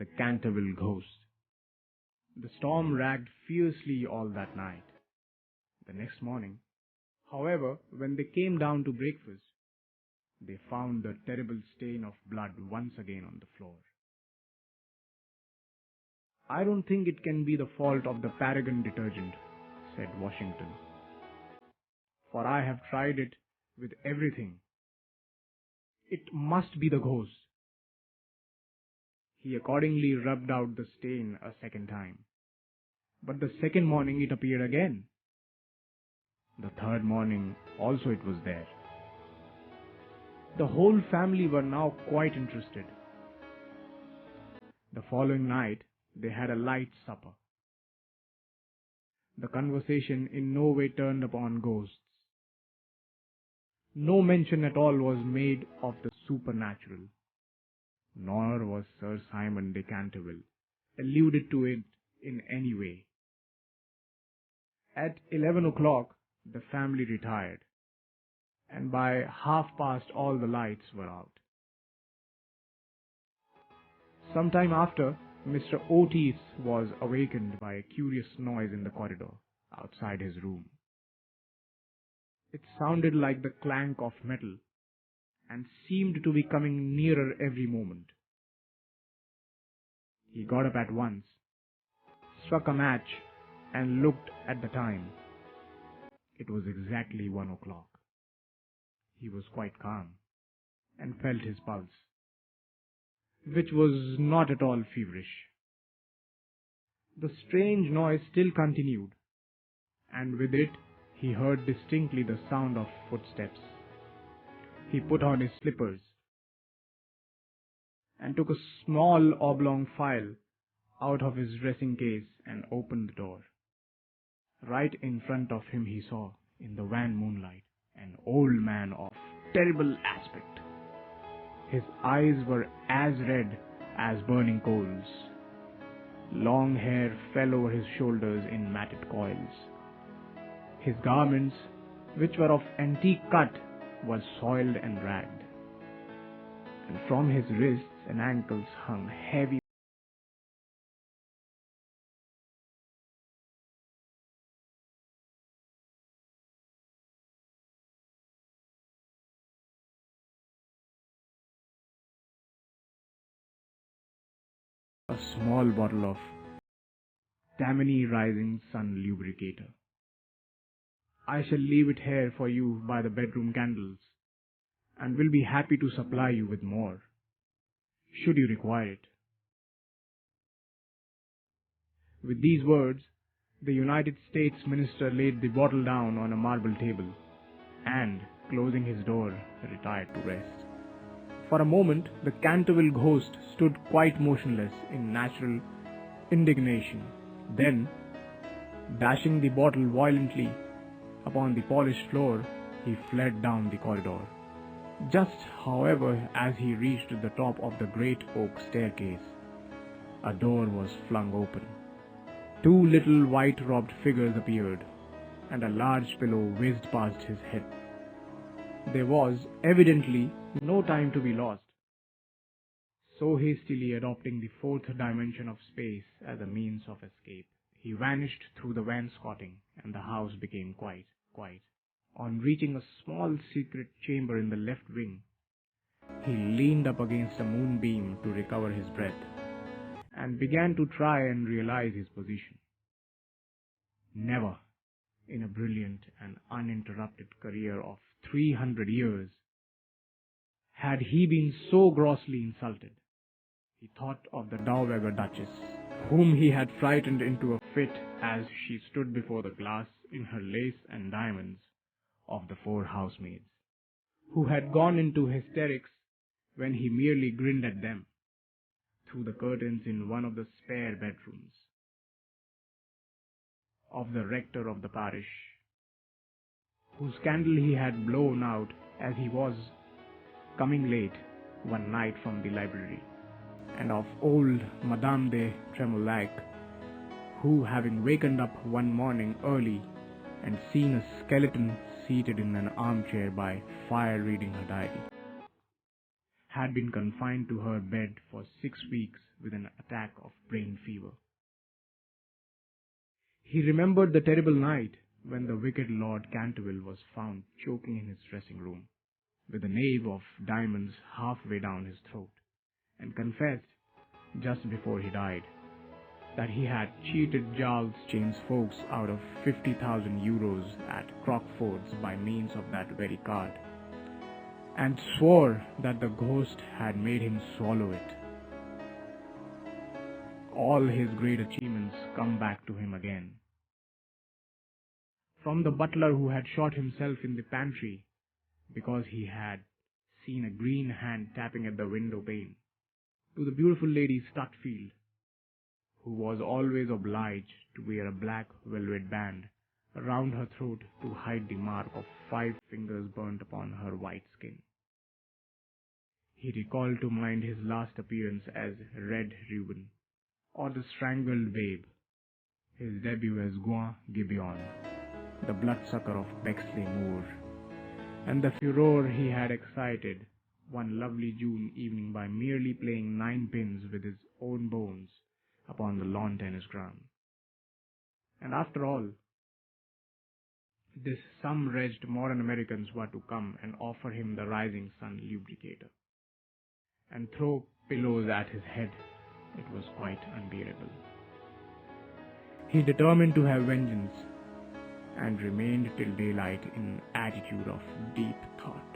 the Canterville ghost. The storm raged fiercely all that night. The next morning, however, when they came down to breakfast, they found the terrible stain of blood once again on the floor. "I don't think it can be the fault of the Paragon detergent," said Washington, "for I have tried it with everything. It must be the ghost." He accordingly rubbed out the stain a second time, but the second morning it appeared again. The third morning also it was there. The whole family were now quite interested. The following night they had a light supper. The conversation in no way turned upon ghosts. No mention at all was made of the supernatural, nor was Sir Simon de Canterville alluded to it in any way. At 11 o'clock the family retired, and by 1:30 all the lights were out. Some time after, Mr. Otis was awakened by a curious noise in the corridor outside his room. It sounded like the clank of metal and seemed to be coming nearer every moment. He got up at once, struck a match, and looked at the time. It was exactly 1 o'clock. He was quite calm and felt his pulse, which was not at all feverish. The strange noise still continued, and with it he heard distinctly the sound of footsteps. He put on his slippers and took a small oblong file out of his dressing case and opened the door. Right in front of him he saw, in the wan moonlight, an old man of terrible aspect. His eyes were as red as burning coals. Long hair fell over his shoulders in matted coils. His garments, which were of antique cut, were soiled and ragged, and from his wrists and ankles hung heavy a small bottle of Tammany Rising Sun lubricator. "I shall leave it here for you by the bedroom candles, and will be happy to supply you with more, should you require it." With these words, the United States minister laid the bottle down on a marble table, and, closing his door, retired to rest. For a moment, the Canterville ghost stood quite motionless in natural indignation. Then, dashing the bottle violently upon the polished floor, he fled down the corridor. Just, however, as he reached the top of the great oak staircase, a door was flung open. Two little white-robed figures appeared, and a large pillow whizzed past his head. There was evidently no time to be lost. So hastily adopting the fourth dimension of space as a means of escape, he vanished through the wainscoting, and the house became quiet. On reaching a small secret chamber in the left wing, he leaned up against a moonbeam to recover his breath, and began to try and realize his position. Never, in a brilliant and uninterrupted career of 300 years, had he been so grossly insulted. He thought of the Dowager Duchess, whom he had frightened into a fit as she stood before the glass in her lace and diamonds, of the 4 housemaids, who had gone into hysterics when he merely grinned at them through the curtains in one of the spare bedrooms, of the rector of the parish, whose candle he had blown out as he was coming late one night from the library, and of old Madame de Tremolac, who, having wakened up one morning early and seen a skeleton seated in an armchair by fire reading her diary, had been confined to her bed for 6 weeks with an attack of brain fever. He remembered the terrible night when the wicked Lord Canterville was found choking in his dressing room, with a knave of diamonds halfway down his throat, and confessed, just before he died, that he had cheated Charles James Folks out of 50,000 euros at Crockford's by means of that very card, and swore that the ghost had made him swallow it. All his great achievements come back to him again. From the butler who had shot himself in the pantry because he had seen a green hand tapping at the window pane, to the beautiful Lady Stutfield, who was always obliged to wear a black velvet band around her throat to hide the mark of 5 fingers burnt upon her white skin. He recalled to mind his last appearance as Red Reuben, or the Strangled Babe, his debut as Gouin Gibeon, the bloodsucker of Bexley Moor, and the furore he had excited one lovely June evening by merely playing 9 pins with his own bones upon the lawn tennis ground. And after all this, some wretched modern Americans were to come and offer him the Rising Sun lubricator and throw pillows at his head. It was quite unbearable. He determined to have vengeance, and remained till daylight in an attitude of deep thought.